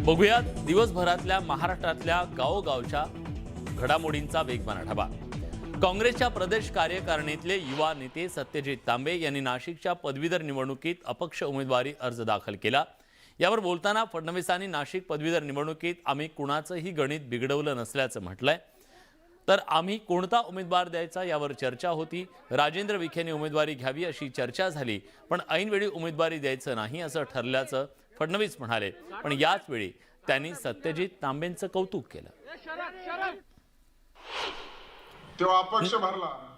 बघूयात दिवसभरातल्या महाराष्ट्रातल्या गावोगावच्या घडामोडींचा वेगवान आढावा। काँग्रेसच्या प्रदेश कार्यकारिणीतले युवा नेते सत्यजित तांबे यांनी नाशिकच्या पदवीधर निवडणुकीत अपक्ष उमेदवारी अर्ज दाखल केला। यावर बोलताना फडणवीसांनी नाशिक पदवीधर निवडणुकीत आम्ही कुणाचंही गणित बिघडवलं नसल्याचं म्हटलंय। तर आम्ही कोणता उमेदवार द्यायचा यावर चर्चा होती। राजेंद्र विखेने उमेदवारी घ्यावी अशी चर्चा झाली, पण ऐनवेळी उमेदवारी द्यायचं नाही असं ठरल्याचं फडणवीस म्हणाले। पण याच वेळी त्यांनी सत्यजित तांबेंचं कौतुक केलं।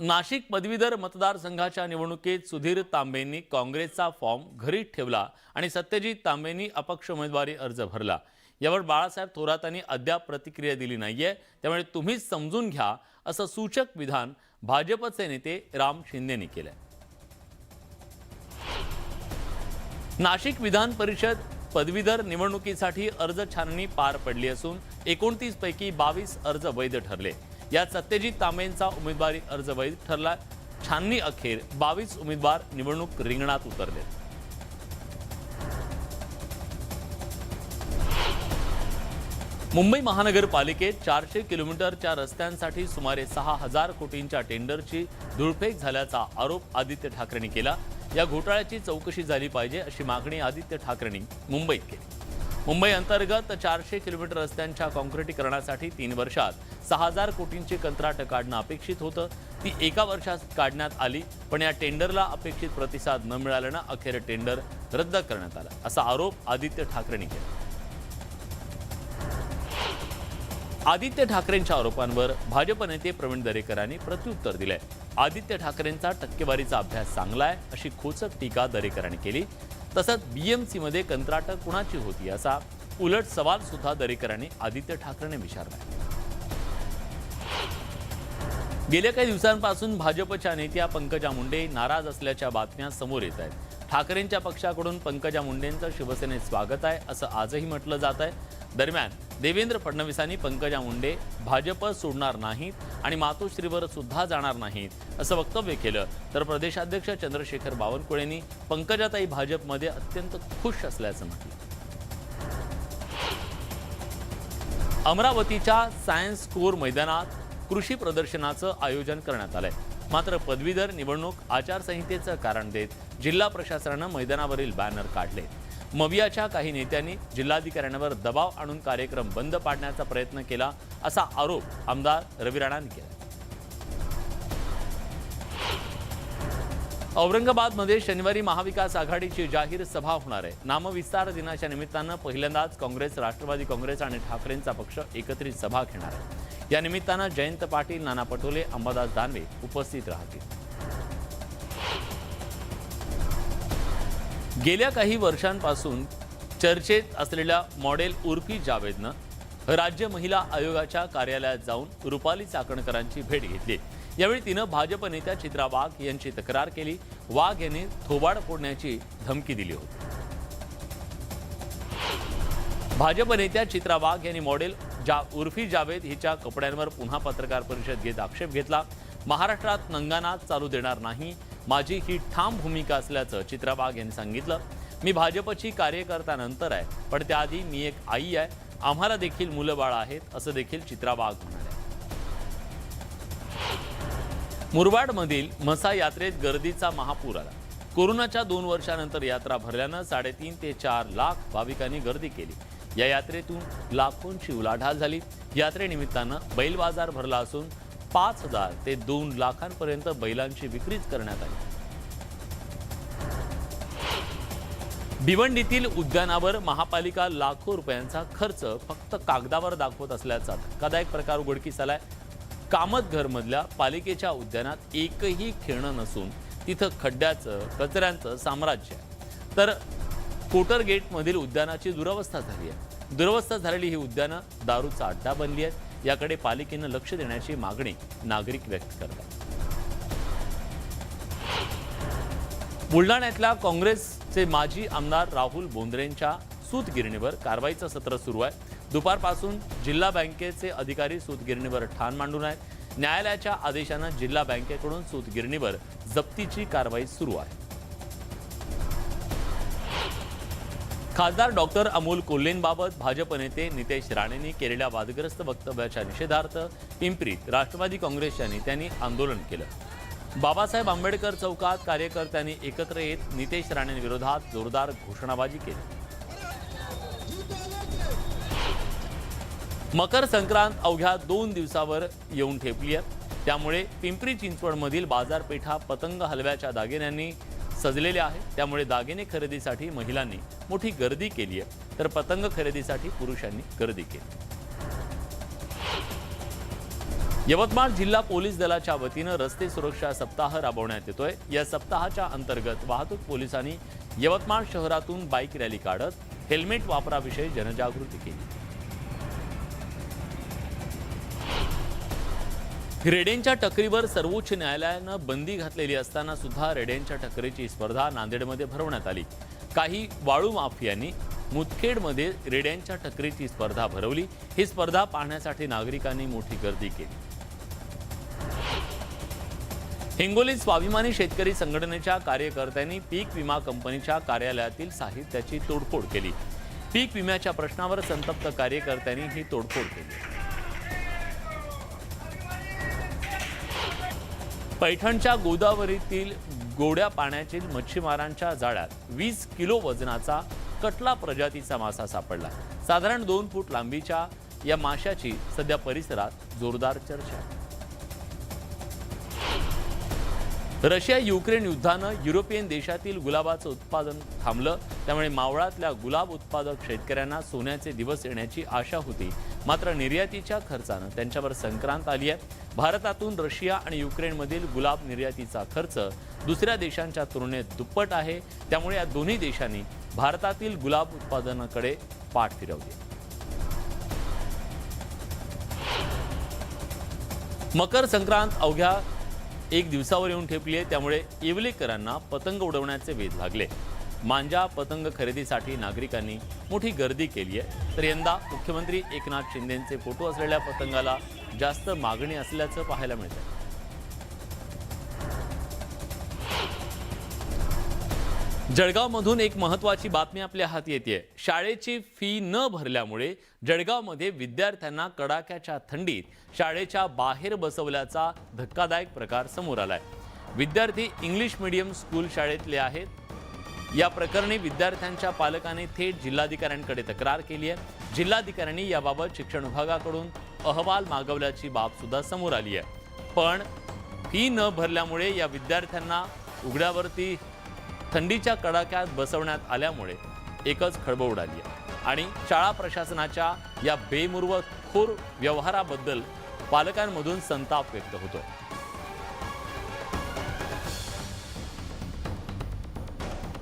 नाशिक पदवीधर मतदारसंघाच्या निवडणुकीत सुधीर तांबेंनी काँग्रेसचा फॉर्म घरीच ठेवला आणि सत्यजित तांबेंनी अपक्ष उमेदवारी अर्ज भरला। यावर बाळासाहेब थोरातांनी अद्याप प्रतिक्रिया दिली नाहीये, त्यामुळे तुम्हीच समजून घ्या असं सूचक विधान भाजपचे नेते राम शिंदेंनी केलंय। नाशिक विधान परिषद पदवीधर निवडणुकीसाठी अर्ज छाननी पार पडली असून 29 पैकी 22 अर्ज वैध ठरले। यात सत्यजित तांबेंचा उमेदवारी अर्ज वैध ठरला। छाननी अखेर 22 उमेदवार निवडणूक रिंगणात उतरले। मुंबई महानगरपालिकेत 400 किलोमीटरच्या रस्त्यांसाठी सुमारे 6000 कोटींच्या टेंडरची धुळफेक झाल्याचा आरोप आदित्य ठाकरेंनी केला। या घोटाळ्याची चौकशी झाली पाहिजे अशी मागणी आदित्य ठाकरेंनी मुंबईत केली। मुंबई अंतर्गत 400 किलोमीटर रस्त्यांच्या काँक्रिटीकरणासाठी 3 वर्षात 6000 कोटींची कंत्राट काढणं अपेक्षित होतं। ती एका वर्षात काढण्यात आली, पण या टेंडरला अपेक्षित प्रतिसाद न मिळाल्यानं अखेर टेंडर रद्द करण्यात आलं असा आरोप आदित्य ठाकरेंनी केला। आदित्य ठाकरेंच्या आरोपांवर भाजप नेते प्रवीण दरेकरांनी प्रत्युत्तर दिलंय। आदित्य ठाकरेंचा टक्केवारीचा अभ्यास चांगला आहे अशी खोचक टीका दरेकरांनी केली। तसंच बीएमसी मध्ये कंत्राट कुणाची होती असा उलट सवाल सुद्धा दरेकरांनी आदित्य ठाकरेंना विचारला। गेल्या काही दिवसांपासून भाजपच्या नेत्या पंकजा मुंडे नाराज असल्याच्या बातम्या समोर येत आहेत। ठाकरेंच्या पक्षाकडून पंकजा मुंडेंचं शिवसेनेत स्वागत आहे असं आजही म्हटलं जात आहे। दरम्यान देवेंद्र फडणवीसांनी पंकजा मुंडे भाजप सोडणार नाहीत आणि मातोश्रीवर सुद्धा जाणार नाहीत असं वक्तव्य केलं। तर प्रदेशाध्यक्ष चंद्रशेखर बावनकुळेंनी पंकजाताई भाजपमध्ये अत्यंत खुश असल्याचं म्हटलं। अमरावतीच्या सायन्स कोर मैदानात कृषी प्रदर्शनाचं आयोजन करण्यात आलंय। मात्र पदवीधर निवडणूक आचारसंहितेचं कारण देत जिल्हा प्रशासनानं मैदानावरील बॅनर काढले। मवियाच्या काही नेत्यांनी जिल्हाधिकाऱ्यांवर दबाव आणून कार्यक्रम बंद पाडण्याचा प्रयत्न केला असा आरोप आमदार रवी राणांनी केला। औरंगाबादमध्ये शनिवारी महाविकास आघाडीची जाहीर सभा होणार आहे। नामविस्तार दिनाच्या निमित्तानं पहिल्यांदाच काँग्रेस, राष्ट्रवादी काँग्रेस आणि ठाकरेंचा पक्ष एकत्रित सभा घेणार आहे। या निमित्तानं जयंत पाटील, नाना पटोले, अंबादास दानवे उपस्थित राहतील। गेल्या काही वर्षांपासून चर्चेत असलेल्या मॉडेल उर्फी जावेदनं राज्य महिला आयोगाच्या कार्यालयात जाऊन रुपाली चाकणकरांची भेट घेतली। यावेळी तिनं भाजप नेत्या चित्रा वाघ यांची तक्रार केली। वाघ यांनी थोबाड फोडण्याची धमकी दिली होती। भाजप नेत्या चित्रा वाघ यांनी मॉडेल उर्फी जावेद हिच्या कपड्यांवर पुन्हा पत्रकार परिषद घेत आक्षेप घेतला। महाराष्ट्रात नंगानाच चालू देणार नाही, माझी ही ठाम भूमिका असल्याचं चित्रा वाघ यांनी सांगितलं। मी भाजपची कार्यकर्ता नंतर आहे, पण त्याआधी मी एक आई आहे, आम्हाला देखील मुलं बाळ आहेत असं देखील चित्रा वाघ म्हणाले। मुरबाडमधील म्हसा यात्रेत गर्दीचा महापूर आला। कोरोनाच्या 2 वर्षांनंतर यात्रा भरल्यानं 3.5 ते 4 लाख भाविकांनी गर्दी केली। या यात्रेतून लाखोंची उलाढाल झाली। यात्रेनिमित्तानं बैल बाजार भरला असून 5000 ते 2 लाखांपर्यंत बैलांची विक्रीच करण्यात आली। भिवंडीतील उद्यानावर महापालिका लाखो रुपयांचा खर्च फक्त कागदावर दाखवत असल्याचा धक्कादायक प्रकार उघडकीस आलाय। कामतघरमधल्या पालिकेच्या उद्यानात एकही खेळणं नसून तिथं खड्ड्याचं, कचऱ्यांचं साम्राज्य आहे। तर कोटर गेटमधील उद्यानाची दुरवस्था झाली आहे। दुरवस्था झालेली ही उद्यानं दारूचा अड्डा बनली आहेत। याकडे पालिकेनं लक्ष देण्याची मागणी नागरिक व्यक्त करतात। बुलढाण्यातल्या काँग्रेसचे माजी आमदार राहुल बोंद्रेंच्या सूतगिरणीवर कारवाईचं सत्र सुरू आहे। दुपारपासून जिल्हा बँकेचे अधिकारी सूतगिरणीवर ठाण मांडून आहेत। न्यायालयाच्या आदेशानं जिल्हा बँकेकडून सूतगिरणीवर जप्तीची कारवाई सुरू आहे। खासदार डॉक्टर अमोल कोल्हेंबाबत भाजप नेते नितेश राणेंनी केलेल्या वादग्रस्त वक्तव्याच्या निषेधार्थ पिंपरीत राष्ट्रवादी काँग्रेसच्या नेत्यांनी आंदोलन केलं। बाबासाहेब आंबेडकर चौकात कार्यकर्त्यांनी एकत्र येत नितेश राणेंविरोधात जोरदार घोषणाबाजी केली। मकर संक्रांत अवघ्या 2 दिवसावर येऊन ठेपली आहे, त्यामुळे पिंपरी चिंचवडमधील बाजारपेठा पतंग हलव्याच्या दागिन्यांनी सजलेल्या आहेत। त्यामुळे दागिने खरेदीसाठी महिलांनी मोठी गर्दी केली आहे, तर पतंग खरेदीसाठी पुरुषांनी गर्दी केली। यवतमाळ जिल्हा पोलीस दलाच्या वतीनं रस्ते सुरक्षा सप्ताह राबवण्यात येतोय। या सप्ताहाच्या अंतर्गत वाहतूक पोलिसांनी यवतमाळ शहरातून बाईक रॅली काढत हेल्मेट वापराविषयी जनजागृती केली। रेड्यांच्या टकरीवर सर्वोच्च न्यायालयानं बंदी घातलेली असताना सुद्धा रेड्यांच्या टकरीची स्पर्धा नांदेडमध्ये भरवण्यात आली। काही वाळू माफियांनी मुदखेडमध्ये रेड्यांच्या टकरीची स्पर्धा भरवली। ही स्पर्धा पाहण्यासाठी नागरिकांनी मोठी गर्दी केली। हिंगोलीत स्वाभिमानी शेतकरी संघटनेच्या कार्यकर्त्यांनी पीक विमा कंपनीच्या कार्यालयातील साहित्याची तोडफोड केली। पीक विम्याच्या प्रश्नावर संतप्त कार्यकर्त्यांनी ही तोडफोड केली। पैठणच्या गोदावरीतील गोड्या पाण्यातील मच्छीमारांच्या जाळ्यात 20 किलो वजनाचा कटला प्रजातीचा मासा सापडला। साधारण 2 फूट लांबीच्या या माशाची सध्या परिसरात जोरदार चर्चा आहे। रशिया युक्रेन युद्धानं युरोपियन देशातील गुलाबाचं उत्पादन थांबलं, त्यामुळे मावळातल्या गुलाब उत्पादक शेतकऱ्यांना सोन्याचे दिवस येण्याची आशा होती। मात्र निर्यातीच्या खर्चानं त्यांच्यावर संक्रांत आली आहे। भारतातून रशिया आणि युक्रेनमधील गुलाब निर्यातीचा खर्च दुसऱ्या देशांच्या तुलनेत दुप्पट आहे, त्यामुळे या दोन्ही देशांनी भारतातील गुलाब उत्पादनाकडे पाठ फिरवली। मकर संक्रांत अवघ्या 1 दिवसावर येऊन ठेपली आहे, त्यामुळे येवलेकरांना पतंग उडवण्याचे वेध लागले। मांजा पतंग खरेदीसाठी नागरिकांनी मोठी गर्दी केली आहे, तर यंदा मुख्यमंत्री एकनाथ शिंदेंचे फोटो असलेल्या पतंगाला जास्त मागणी असल्याचं पाहायला मिळतं। जळगावमधून एक महत्त्वाची बातमी आपल्या हाती येते। शाळेची फी न भरल्यामुळे जळगावमध्ये विद्यार्थ्यांना कडाक्याच्या थंडीत शाळेच्या बाहेर बसवल्याचा धक्कादायक प्रकार समोर आलाय। विद्यार्थी इंग्लिश मीडियम स्कूल शाळेतले आहेत। या प्रकरणी विद्यार्थ्यांच्या पालकांनी थेट जिल्हाधिकाऱ्यांकडे तक्रार केली आहे। जिल्हाधिकाऱ्यांनी याबाबत शिक्षण विभागाकडून अहवाल मागवल्याची बाब सुद्धा समोर आली आहे। पण फी न भरल्यामुळे या विद्यार्थ्यांना उघड्यावरती थंडीच्या कडाक्यात बसवण्यात आल्यामुळे एकच खळबळ उडाली आहे आणि शाळा प्रशासनाच्या या बेमुरवतखोर व्यवहाराबद्दल पालकांमधून संताप व्यक्त होतोय।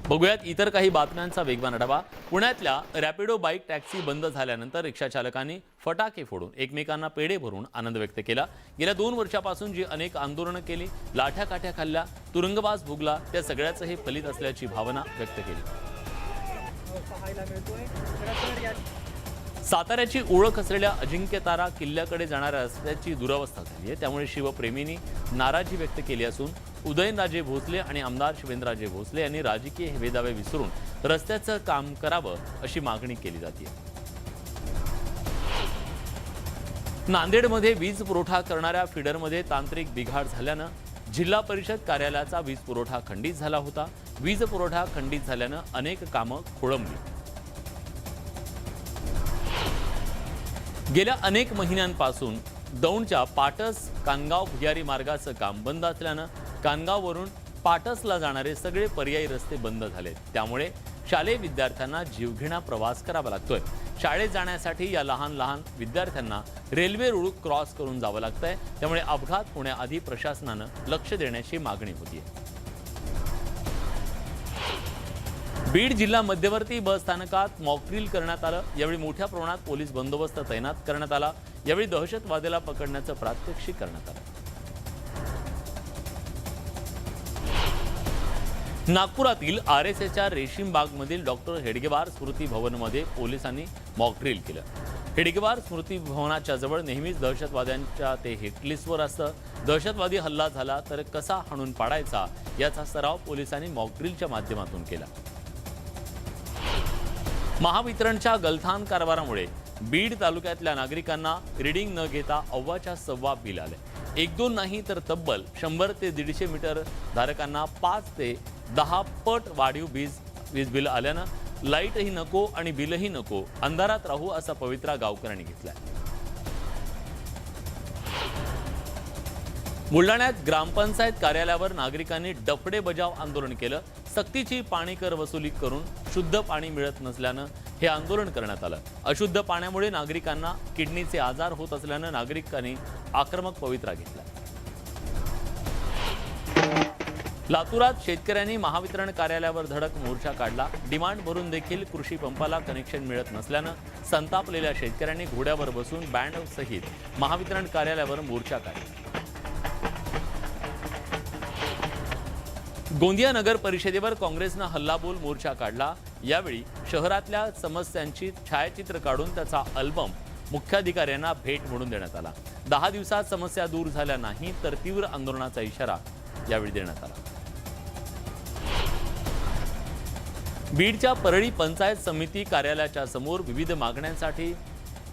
बघूयात इतर काही बातम्यांचा वेगवान आढावा। पुण्यातल्या रॅपिडो बाईक टॅक्सी बंद झाल्यानंतर रिक्षा चालकांनी फटाके फोडून एकमेकांना पेढे भरून आनंद व्यक्त केला। गेल्या 2 वर्षापासून जी अनेक आंदोलनं केली, लाठ्या काठ्या खाल्ल्या, तुरुंगवास भोगला, त्या सगळ्याचं हे फलित असल्याची भावना व्यक्त केली। साताऱ्याची ओळख असलेल्या अजिंक्यतारा किल्ल्याकडे जाणाऱ्या रस्त्याची दुरवस्था झाली आहे, त्यामुळे शिवप्रेमींनी नाराजी व्यक्त केली असून उदयनराजे भोसले आणि आमदार शिवेंद्रराजे भोसले यांनी राजकीय हेवेदावे विसरून रस्त्याचं काम करावं अशी मागणी केली जाते। नांदेडमध्ये वीज पुरवठा करणाऱ्या फीडरमध्ये तांत्रिक बिघाड झाल्यानं जिल्हा परिषद कार्यालयाचा वीज पुरवठा खंडित झाला होता। वीज पुरवठा खंडित झाल्यानं अनेक कामं खोळंबली। गेल्या अनेक महिन्यांपासून दौंडच्या पाटस कानगाव भुयारी मार्गाचं काम बंद असल्यानं कानगाववरून पाटसला जाणारे सगळे पर्यायी रस्ते बंद झालेत, त्यामुळे शालेय विद्यार्थ्यांना जीवघेणा प्रवास करावा लागतोय। शाळेत जाण्यासाठी या लहान लहान विद्यार्थ्यांना रेल्वे रूळ क्रॉस करून जावं लागतंय, त्यामुळे अपघात होण्याआधी प्रशासनानं लक्ष देण्याची मागणी होतीये। बीड जिल्हा मध्यवर्ती बस स्थानकात मॉकड्रिल करण्यात आलं। यावेळी मोठ्या प्रमाणात पोलीस बंदोबस्त तैनात करण्यात आला। यावेळी दहशतवाद्याला पकडण्याचं प्रात्यक्षिक करण्यात आलं। नागपुरातील RSSच्या रेशीमबागमधील डॉक्टर हेडगेवार स्मृती भवनमध्ये पोलिसांनी मॉकड्रिल केलं। हेडगेवार स्मृती भवनाच्या जवळ नेहमीच दहशतवाद्यांच्या ते हिटलिस्टवर असतं। दहशतवादी हल्ला झाला तर कसा हाणून पाडायचा याचा सराव पोलिसांनी मॉकड्रिलच्या माध्यमातून केला। महावितरणच्या गलथान कारभारामुळे बीड तालुक्यातल्या नागरिकांना रीडिंग न घेता अव्वाच्या सव्वा बिल आले. 1-2 नाही तर तब्बल 100 ते 150 मीटर धारकांना 5 ते 10 पट वाढीव वीज बिल आल्यानं लाईटही नको आणि बिलही नको, अंधारात राहू असा पवित्रा गावकऱ्यांनी घेतलाय. बुलढाण्यात ग्रामपंचायत कार्यालयावर नागरिकांनी डफडे बजाव आंदोलन केलं. सक्तीची पाणी कर वसुली करून शुद्ध पाणी मिळत नसल्यानं हे आंदोलन करण्यात आलं. अशुद्ध पाण्यामुळे नागरिकांना किडनीचे आजार होत असल्यानं नागरिकांनी आक्रमक पवित्रा घेतला. लातूरात शेतकऱ्यांनी महावितरण कार्यालयावर धडक मोर्चा काढला. डिमांड भरून देखील कृषी पंपाला कनेक्शन मिळत नसल्यानं संतापलेल्या शेतकऱ्यांनी घोड्यावर बसून बँड सहित महावितरण कार्यालयावर मोर्चा काढला. गोंदिया नगर परिषदेवर काँग्रेसनं हल्लाबोल मोर्चा काढला. यावेळी शहरातल्या समस्यांची छायाचित्र काढून त्याचा अल्बम मुख्याधिकाऱ्यांना भेट म्हणून देण्यात आला. 10 दिवसात समस्या दूर झाल्या नाही तर तीव्र आंदोलनाचा इशारा यावेळी देण्यात आला. बीडच्या परळी पंचायत समिती कार्यालयाच्या समोर विविध मागण्यांसाठी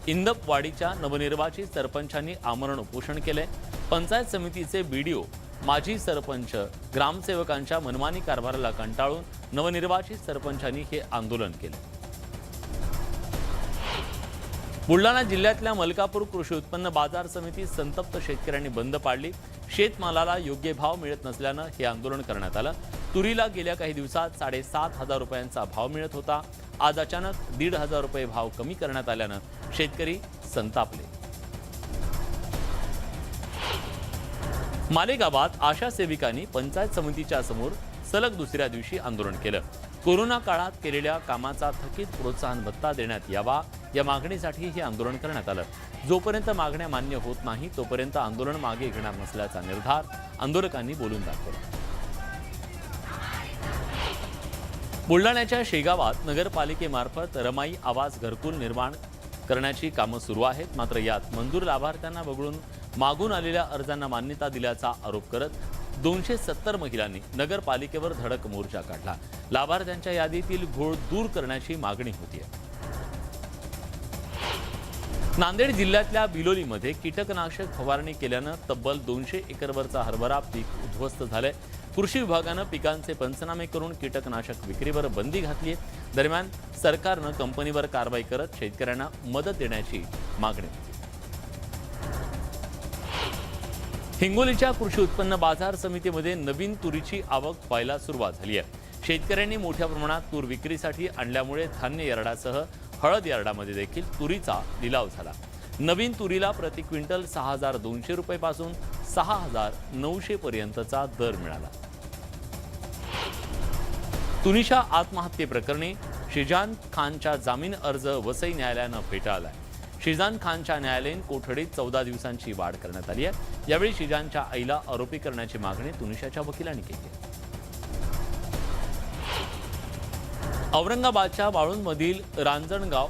इंदपवाडीच्या नवनिर्वाचित सरपंचांनी आमरण उपोषण केले. पंचायत समितीचे बीडीओ, माजी सरपंच, ग्रामसेवकांच्या मनमानी कारभाराला कंटाळून नवनिर्वाचित सरपंचांनी हे आंदोलन केले. बुलढाणा जिल्ह्यातल्या मलकापूर कृषी उत्पन्न बाजार समिती संतप्त शेतकऱ्यांनी बंद पाडली. शेतमालाला योग्य भाव मिळत नसल्यानं हे आंदोलन करण्यात आलं. तुरीला गेल्या काही दिवसात 7,500 रुपयांचा भाव मिळत होता. आज अचानक 1,500 रुपये भाव कमी करण्यात आल्यानं शेतकरी संतापले. मालेगावात आशा सेविकांनी पंचायत समितीच्या समोर सलग दुसऱ्या दिवशी आंदोलन केलं. कोरोना काळात केलेल्या कामाचा थकीत प्रोत्साहन भत्ता देण्यात यावा या मागणीसाठी हे आंदोलन करण्यात आलं. जोपर्यंत मागण्या मान्य होत नाही तोपर्यंत आंदोलन मागे घेणार नसल्याचा निर्धार आंदोलकांनी बोलून दाखवला. बुलढाण्याच्या शेगावात नगरपालिकेमार्फत रमाई आवास घरकुल निर्माण करण्याची कामं सुरू आहेत. मात्र यात मंजूर लाभार्थ्यांना वगळून मागून आलेल्या अर्जांना मान्यता दिल्याचा आरोप करत 270 महिलांनी नगरपालिकेवर धडक मोर्चा काढला. लाभार्थ्यांच्या यादीतील घोळ दूर करण्याची मागणी होती. नांदेड जिल्ह्यातल्या बिलोलीमध्ये कीटकनाशक फवारणी केल्यानं तब्बल 200 एकरवरचा हरभरा पीक उद्ध्वस्त झाले. कृषी विभागानं पिकांचे पंचनामे करून कीटकनाशक विक्रीवर बंदी घातली आहे. दरम्यान सरकारनं कंपनीवर कारवाई करत शेतकऱ्यांना मदत देण्याची मागणी होती. हिंगोलीच्या कृषी उत्पन्न बाजार समितीमध्ये नवीन तुरीची आवक व्हायला सुरुवात झाली आहे. शेतकऱ्यांनी मोठ्या प्रमाणात तूर विक्रीसाठी आणल्यामुळे धान्य यार्डासह हळद यार्डामध्ये देखील तुरीचा लिलाव झाला. नवीन तुरीला प्रति क्विंटल 6,200 रुपयापासून 6,900 पर्यंतचा दर मिळाला. तुनिशा आत्महत्येप्रकरणी शिजान खानचा जामीन अर्ज वसई न्यायालयानं फेटाळला. शिजान खानच्या न्यायालयीन कोठडीत 14 दिवसांची वाढ करण्यात आली आहे. यावेळी शिजानच्या आईला आरोपी करण्याची मागणी तुनिशाच्या वकिलांनी केली आहे. औरंगाबादच्या वाळूंजमधील रांजणगाव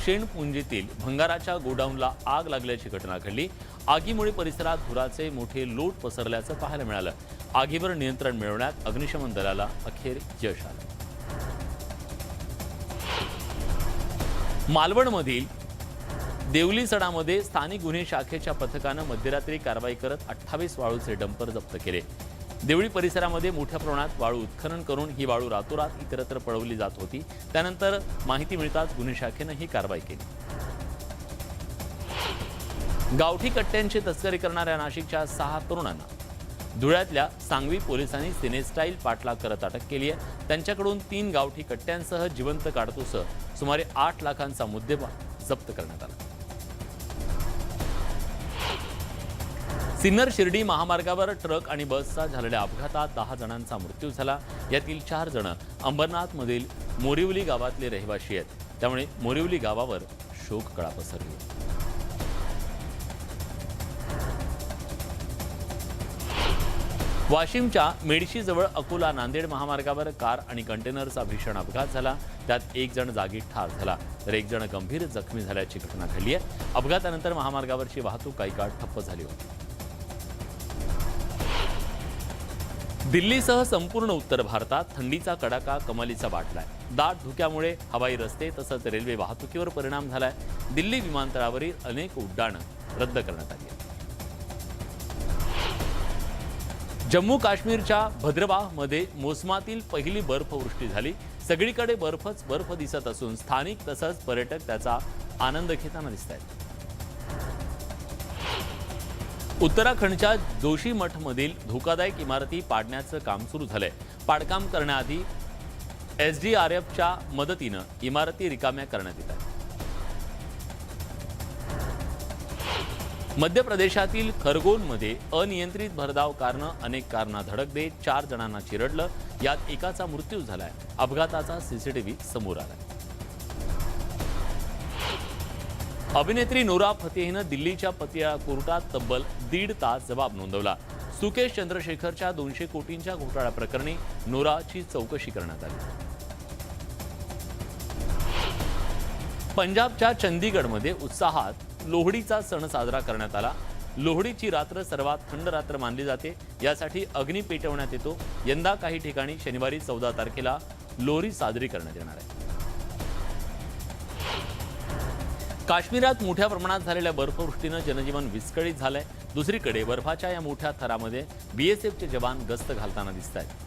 शेणपुंजीतील भंगाराच्या गोडाऊनला आग लागल्याची घटना घडली. आगीमुळे परिसरात धुराचे मोठे लोट पसरल्याचं पाहायला मिळालं. आगीवर नियंत्रण मिळवण्यात अग्निशमन दलाला अखेर यश आलं. मालवणमधील देवली सडामध्ये स्थानिक गुन्हे शाखेच्या पथकानं मध्यरात्री कारवाई करत 28 वाळूचे डंपर जप्त केले. देवळी परिसरामध्ये मोठ्या प्रमाणात वाळू उत्खनन करून ही वाळू रातोरात इतरत्र पळवली जात होती. त्यानंतर माहिती मिळताच गुन्हे शाखेनं ही कारवाई केली. गावठी कट्ट्यांची तस्करी करणाऱ्या नाशिकच्या 6 तरुणांना धुळ्यातल्या सांगवी पोलिसांनी सिनेस्टाईल पाठलाग करत अटक केली आहे. त्यांच्याकडून 3 गावठी कट्ट्यांसह जिवंत काडतूसह सुमारे 8 लाखांचा मुद्देमाल जप्त करण्यात आला. सिन्नर शिर्डी महामार्गावर ट्रक आणि बसचा झालेल्या अपघातात 10 जणांचा मृत्यू झाला. यातील 4 जण अंबरनाथमधील मोरिवली गावातले रहिवासी आहेत. त्यामुळे मोरिवली गावावर शोककळा पसरली. वाशिमच्या मेडशीजवळ अकोला नांदेड महामार्गावर कार आणि कंटेनरचा भीषण अपघात झाला. त्यात 1 जण जागी ठार झाला तर 1 जण गंभीर जखमी झाल्याची घटना घडली आहे. अपघातानंतर महामार्गावरची वाहतूक काही काळ ठप्प झाली होती. दिल्लीसह संपूर्ण उत्तर भारतात थंडीचा कडाका कमालीचा वाटलाय. दाट धुक्यामुळे हवाई रस्ते तसंच रेल्वे वाहतुकीवर परिणाम झालाय. दिल्ली विमानतळावरील अनेक उड्डाणं रद्द करण्यात आली आहेत. जम्मू काश्मीरच्या भद्रवाहमध्ये मोसमातील पहिली बर्फवृष्टी झाली. सगळीकडे बर्फच बर्फ दिसत असून स्थानिक तसंच पर्यटक त्याचा आनंद घेताना दिसत आहेत. उत्तराखंडच्या जोशीमठमधील धोकादायक इमारती पाडण्याचं काम सुरू झालंय. पाडकाम करण्याआधी SDRFच्या मदतीनं इमारती रिकाम्या करण्यात येत आहेत. मध्य प्रदेशातील खरगोनमध्ये अनियंत्रित भरधाव कारनं अनेक कारना धडक देत 4 जणांना चिरडलं. यात एकाचा मृत्यू झालाय. अपघाताचा CCTV समोर आलाय. अभिनेत्री नोरा फतेहीनं दिल्लीच्या पतियाळा कोर्टात तब्बल 1.5 तास जबाब नोंदवला. सुकेश चंद्रशेखरच्या 200 कोटींच्या घोटाळा प्रकरणी नोराची चौकशी करण्यात आली. पंजाबच्या चंदीगडमध्ये उत्साहात लोहडीचा सण साजरा करण्यात आला. लोहडीची रात्र सर्वात थंड रात्र मानली जाते. यासाठी अग्नी पेटवण्यात येतो. यंदा काही ठिकाणी शनिवारी 14 तारखेला लोहरी साजरी करण्यात येणार आहे. काश्मीरात मोठ्या प्रमाणात झालेल्या बर्फवृष्टीनं जनजीवन विस्कळीत झालंय. दुसरीकडे बर्फाच्या या मोठ्या थरामध्ये BSFचे जवान गस्त घालताना दिसत आहेत.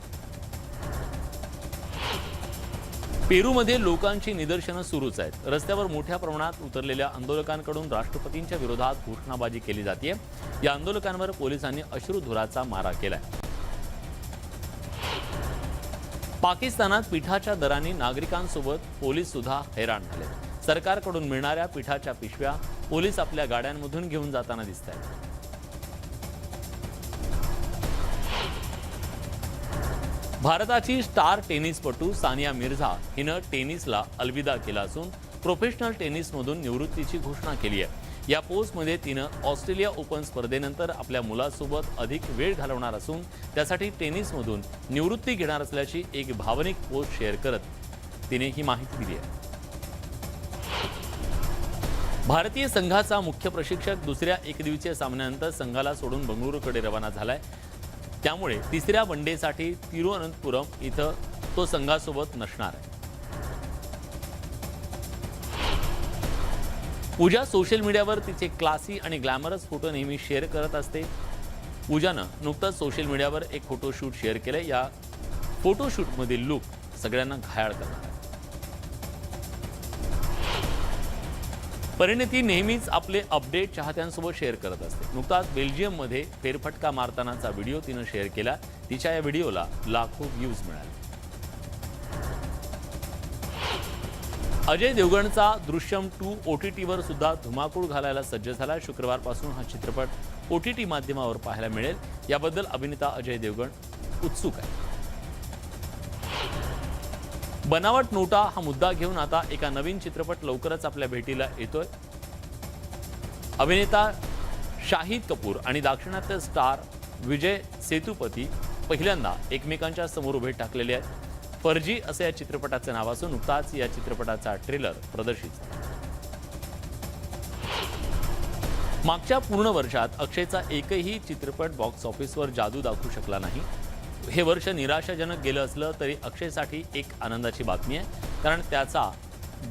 पेरूमध्ये लोकांची निदर्शनं सुरूच आहेत. रस्त्यावर मोठ्या प्रमाणात उतरलेल्या आंदोलकांकडून राष्ट्रपतींच्या विरोधात घोषणाबाजी केली जाते. या आंदोलकांवर पोलिसांनी अश्रुधुराचा मारा केलाय. पाकिस्तानात पिठाच्या दराने नागरिकांसोबत पोलीस सुद्धा हैराण झाले. सरकारकडून मिळणाऱ्या पिठाच्या पिशव्या पोलीस आपल्या गाड्यांमधून घेऊन जाताना दिसत आहेत. भारताची स्टार टेनिसपटू सानिया मिर्झा हिनं टेनिसला अलविदा केला असून प्रोफेशनल टेनिसमधून निवृत्तीची घोषणा केली आहे. या पोस्टमध्ये तिनं ऑस्ट्रेलिया ओपन स्पर्धेनंतर आपल्या मुलासोबत अधिक वेळ घालवणार असून त्यासाठी टेनिसमधून निवृत्ती घेणार असल्याची एक भावनिक पोस्ट शेअर करत तिने ही माहिती दिली आहे. भारतीय संघाचा मुख्य प्रशिक्षक दुसऱ्या एकदिवसीय सामन्यानंतर संघाला सोडून बंगळुरूकडे रवाना झालाय. त्यामुळे तिसऱ्या वनडेसाठी तिरुअनंतपुरम इथं तो संघासोबत नसणार आहे. पूजा सोशल मीडियावर तिचे क्लासी आणि ग्लॅमरस फोटो नेहमी शेअर करत असते. पूजानं नुकताच सोशल मीडियावर एक फोटोशूट शेअर केलंय. या फोटोशूटमधील लुक सगळ्यांना घायाळ करणार आहे. परिणिती नेहमीच आपले अपडेट चाहत्यांसोबत शेअर करत असते. नुकताच बेल्जियममध्ये फेरफटका मारतानाचा व्हिडिओ तिनं शेअर केला. तिच्या या व्हिडिओला लाखो व्ह्यूज मिळाले. अजय देवगणचा दृश्यम 2 OTTवर सुद्धा धुमाकूळ घालायला सज्ज झाला. शुक्रवारपासून हा चित्रपट OTT माध्यमावर पाहायला मिळेल. याबद्दल अभिनेता अजय देवगण उत्सुक आहे. बनावट नोटा हा मुद्दा घेऊन आता एका नवीन चित्रपट लवकरच आपल्या भेटीला येतोय. अभिनेता शाहिद कपूर आणि दाक्षिणात्य स्टार विजय सेतुपती पहिल्यांदा एकमेकांच्या समोर उभे ठाकलेले आहेत. फर्जी असं या चित्रपटाचं नाव असून नुकताच या चित्रपटाचा ट्रेलर प्रदर्शित झाला. मागच्या पूर्ण वर्षात अक्षयचा एकही चित्रपट बॉक्स ऑफिसवर जादू दाखवू शकला नाही. हे वर्ष निराशाजनक गेलं असलं तरी अक्षयसाठी एक आनंदाची बातमी आहे, कारण त्याचा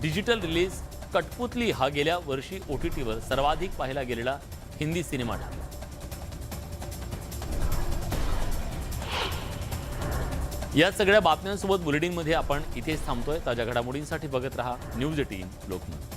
डिजिटल रिलीज कठपुतली हा गेल्या वर्षी OTTवर सर्वाधिक पाहिला गेलेला हिंदी सिनेमा ठरला. या सगळ्या बातम्यांसोबत बुलेटिनमध्ये आपण इथेच थांबतोय. ताज्या घडामोडींसाठी बघत रहा न्यूज 18 लोकमत.